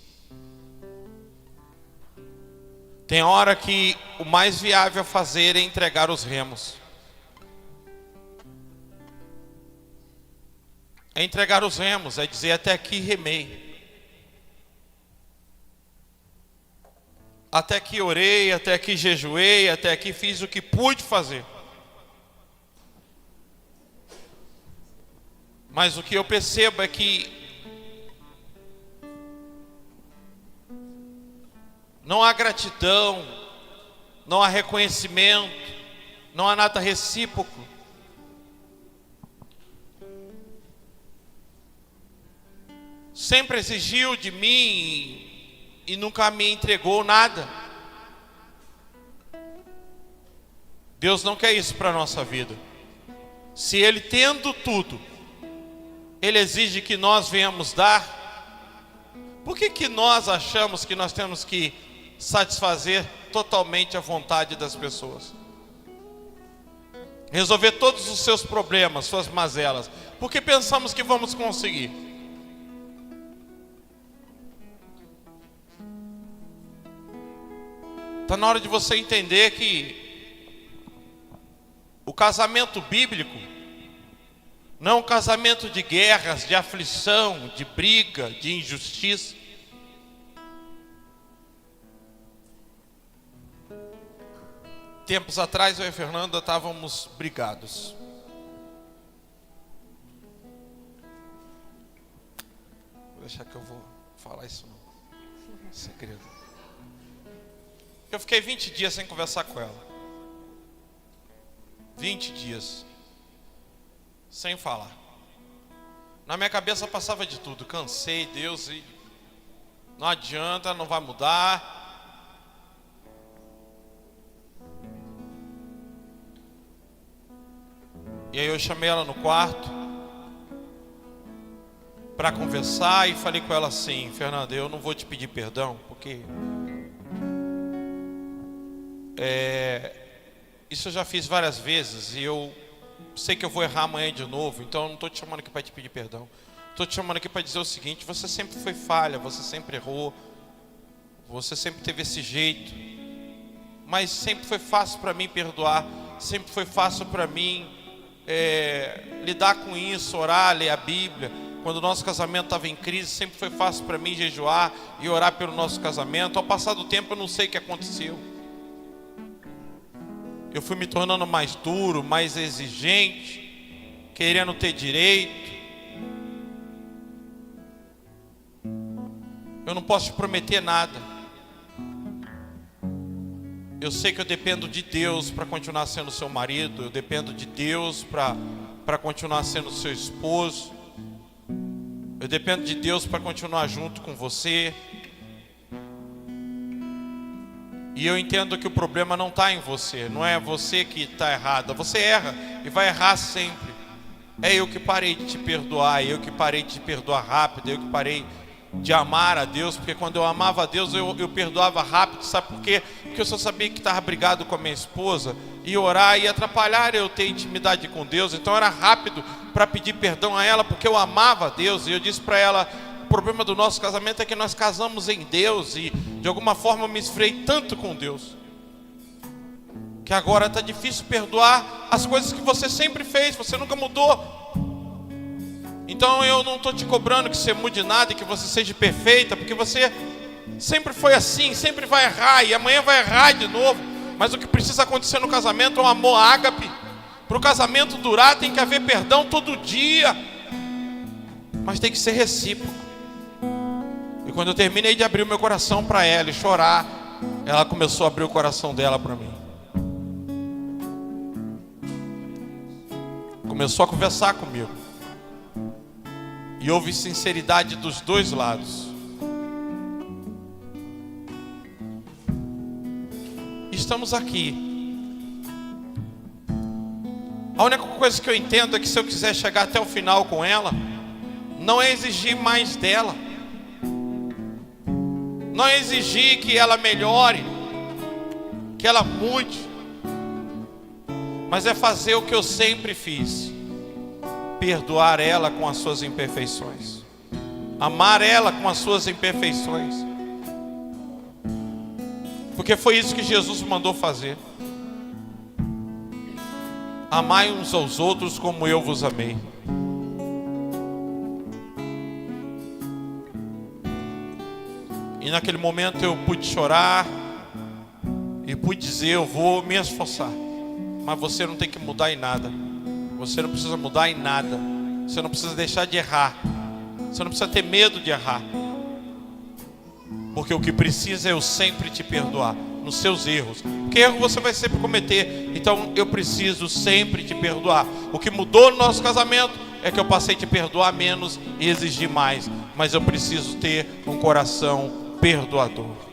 Tem hora que o mais viável a fazer é entregar os remos. É entregar os remos, é dizer até aqui remei. Até aqui orei, até aqui jejuei, até aqui fiz o que pude fazer. Mas o que eu percebo é que não há gratidão, não há reconhecimento, não há nada recíproco. Sempre exigiu de mim e nunca me entregou nada. Deus não quer isso para a nossa vida. Se Ele tendo tudo, Ele exige que nós venhamos dar. Por que nós achamos que nós temos que satisfazer totalmente a vontade das pessoas? Resolver todos os seus problemas, suas mazelas. Porque pensamos que vamos conseguir. Está na hora de você entender que o casamento bíblico não é um casamento de guerras, de aflição, de briga, de injustiça. Tempos atrás eu e a Fernanda estávamos brigados. Vou deixar que eu vou falar isso não. Segredo. Eu fiquei 20 dias sem conversar com ela. 20 dias. Sem falar. Na minha cabeça passava de tudo. Cansei, Deus, e não adianta, não vai mudar. E aí eu chamei ela no quarto para conversar e falei com ela assim: Fernanda, eu não vou te pedir perdão, porque isso eu já fiz várias vezes e eu sei que eu vou errar amanhã de novo, então eu não estou te chamando aqui para te pedir perdão. Estou te chamando aqui para dizer o seguinte: você sempre foi falha, você sempre errou, você sempre teve esse jeito, mas sempre foi fácil para mim perdoar, sempre foi fácil para mim lidar com isso, orar, ler a Bíblia. Quando o nosso casamento estava em crise, sempre foi fácil para mim jejuar e orar pelo nosso casamento. Ao passar do tempo eu não sei o que aconteceu. Eu fui me tornando mais duro, mais exigente, querendo ter direito. Eu não posso te prometer nada. Eu sei que eu dependo de Deus para continuar sendo seu marido. Eu dependo de Deus para continuar sendo seu esposo. Eu dependo de Deus para continuar junto com você. E eu entendo que o problema não está em você. Não é você que está errada. Você erra e vai errar sempre. É eu que parei de te perdoar. É eu que parei de te perdoar rápido. É eu que parei de amar a Deus. Porque quando eu amava a Deus, eu perdoava rápido. Sabe por quê? Porque eu só sabia que estava brigado com a minha esposa. E orar ia atrapalhar eu ter intimidade com Deus. Então era rápido para pedir perdão a ela, porque eu amava a Deus. E eu disse para ela: problema do nosso casamento é que nós casamos em Deus e de alguma forma eu me esfriei tanto com Deus, que agora está difícil perdoar as coisas que você sempre fez, você nunca mudou. Então eu não estou te cobrando que você mude nada e que você seja perfeita, porque você sempre foi assim, sempre vai errar e amanhã vai errar de novo. Mas o que precisa acontecer no casamento é um amor ágape. Para o casamento durar tem que haver perdão todo dia, mas tem que ser recíproco. E quando eu terminei de abrir o meu coração para ela e chorar, ela começou a abrir o coração dela para mim. Começou a conversar comigo. E houve sinceridade dos dois lados. Estamos aqui. A única coisa que eu entendo é que se eu quiser chegar até o final com ela, não é exigir mais dela. Não é exigir que ela melhore, que ela mude. Mas é fazer o que eu sempre fiz. Perdoar ela com as suas imperfeições. Amar ela com as suas imperfeições. Porque foi isso que Jesus mandou fazer. Amai uns aos outros como eu vos amei. E naquele momento eu pude chorar e pude dizer, eu vou me esforçar. Mas você não tem que mudar em nada. Você não precisa mudar em nada. Você não precisa deixar de errar. Você não precisa ter medo de errar. Porque o que precisa é eu sempre te perdoar nos seus erros. Porque erro você vai sempre cometer. Então eu preciso sempre te perdoar. O que mudou no nosso casamento é que eu passei a te perdoar menos e exigir mais. Mas eu preciso ter um coração perdoador.